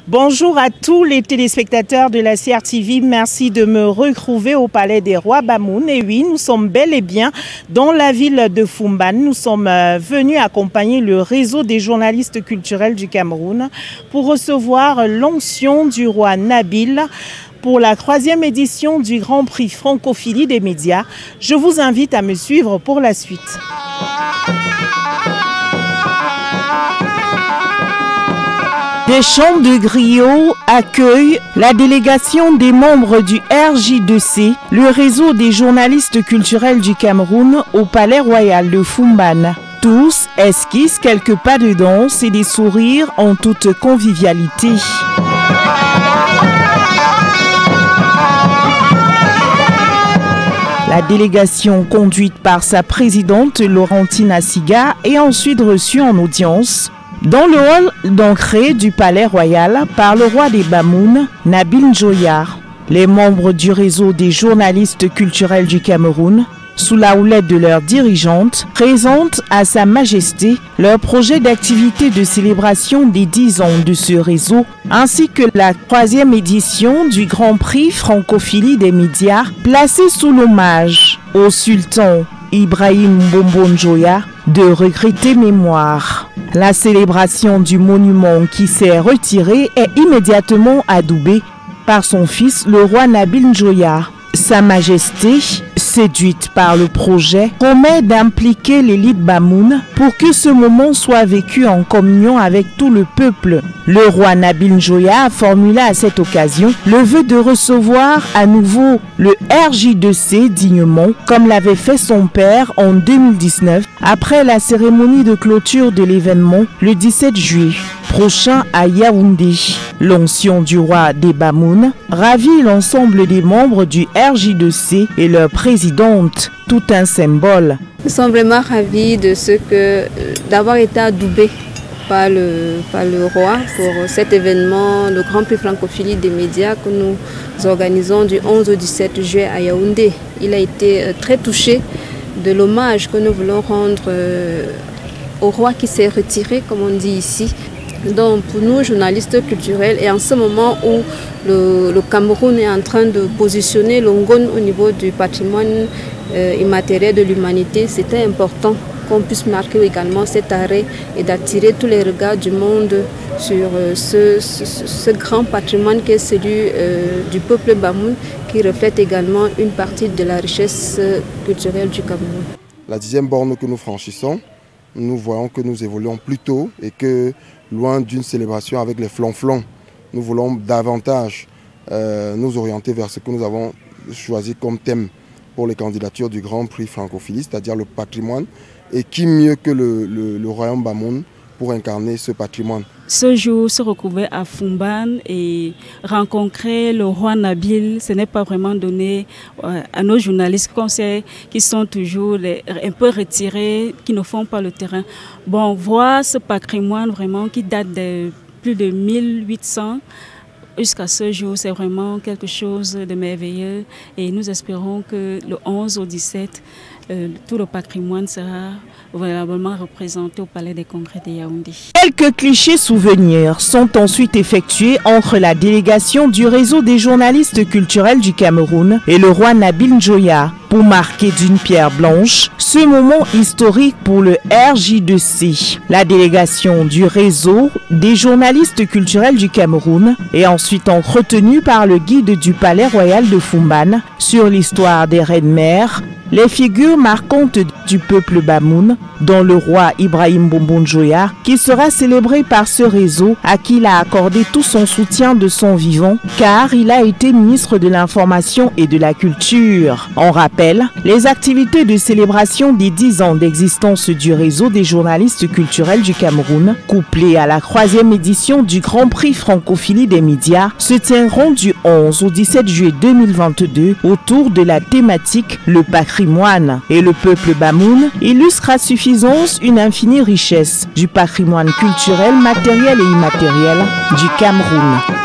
Bonjour à tous les téléspectateurs de la CRTV. Merci de me retrouver au Palais des Rois Bamoun. Et oui, nous sommes bel et bien dans la ville de Foumban. Nous sommes venus accompagner le réseau des journalistes culturels du Cameroun pour recevoir l'onction du roi Nabil pour la 3e édition du Grand Prix Francophilie des médias. Je vous invite à me suivre pour la suite. Des chants de griots accueillent la délégation des membres du RJ2C, le réseau des journalistes culturels du Cameroun, au Palais Royal de Foumban. Tous esquissent quelques pas de danse et des sourires en toute convivialité. La délégation, conduite par sa présidente Laurentine Assiga, est ensuite reçue en audience dans le hall d'entrée du Palais Royal par le roi des Bamoun, Nabil Njoya. Les membres du réseau des journalistes culturels du Cameroun, sous la houlette de leur dirigeante, présentent à Sa Majesté leur projet d'activité de célébration des 10 ans de ce réseau, ainsi que la 3e édition du Grand Prix Francophilie des médias, placée sous l'hommage au sultan Ibrahim Mbombo Njoya de regretter mémoire. La célébration du monument qui s'est retiré est immédiatement adoubée par son fils, le roi Nabil Njoya. Sa Majesté, séduite par le projet, promet d'impliquer l'élite Bamoun pour que ce moment soit vécu en communion avec tout le peuple. Le roi Nabil Njoya a formulé à cette occasion le vœu de recevoir à nouveau le RJ2C dignement, comme l'avait fait son père en 2019, après la cérémonie de clôture de l'événement le 17 juillet prochain à Yaoundé. L'onction du roi des Bamoun ravit l'ensemble des membres du RJ2C et leur présidente, tout un symbole. Nous sommes vraiment ravis de ce que d'avoir été adoubés par le roi pour cet événement, le Grand Prix Francophilie des médias que nous organisons du 11 au 17 juillet à Yaoundé. Il a été très touché de l'hommage que nous voulons rendre au roi qui s'est retiré, comme on dit ici. Donc pour nous, journalistes culturels, et en ce moment où le Cameroun est en train de positionner l'Ongon au niveau du patrimoine immatériel de l'humanité, c'était important qu'on puisse marquer également cet arrêt et d'attirer tous les regards du monde sur ce grand patrimoine qui est celui du peuple Bamoun, qui reflète également une partie de la richesse culturelle du Cameroun. La 10e borne que nous franchissons, nous voyons que nous évoluons plus tôt et que loin d'une célébration avec les flonflons, nous voulons davantage nous orienter vers ce que nous avons choisi comme thème pour les candidatures du Grand Prix Francophilie, c'est-à-dire le patrimoine. Et qui mieux que le royaume Bamoun pour incarner ce patrimoine. Ce jour, se retrouver à Foumban et rencontrer le roi Nabil, ce n'est pas vraiment donné à nos journalistes qu'on sait qui sont toujours un peu retirés, qui ne font pas le terrain. Bon, voir ce patrimoine vraiment qui date de plus de 1800 jusqu'à ce jour, c'est vraiment quelque chose de merveilleux et nous espérons que le 11 au 17, tout le patrimoine sera véritablement représenté au Palais des Congrès de Yaoundé. Quelques clichés souvenirs sont ensuite effectués entre la délégation du réseau des journalistes culturels du Cameroun et le roi Nabil Njoya pour marquer d'une pierre blanche ce moment historique pour le RJ2C. La délégation du réseau des journalistes culturels du Cameroun est ensuite entretenue par le guide du Palais Royal de Foumban sur l'histoire des reines-mères, les figures marquantes du peuple Bamoun, dont le roi Ibrahim Mbombo Njoya, qui sera célébré par ce réseau à qui il a accordé tout son soutien de son vivant, car il a été ministre de l'Information et de la Culture. On rappelle, les activités de célébration des 10 ans d'existence du réseau des journalistes culturels du Cameroun, couplées à la 3e édition du Grand Prix Francophilie des médias, se tiendront du 11 au 17 juillet 2022 autour de la thématique « Le patrimoine ». Et le peuple Bamoun illustre à suffisance une infinie richesse du patrimoine culturel, matériel et immatériel du Cameroun.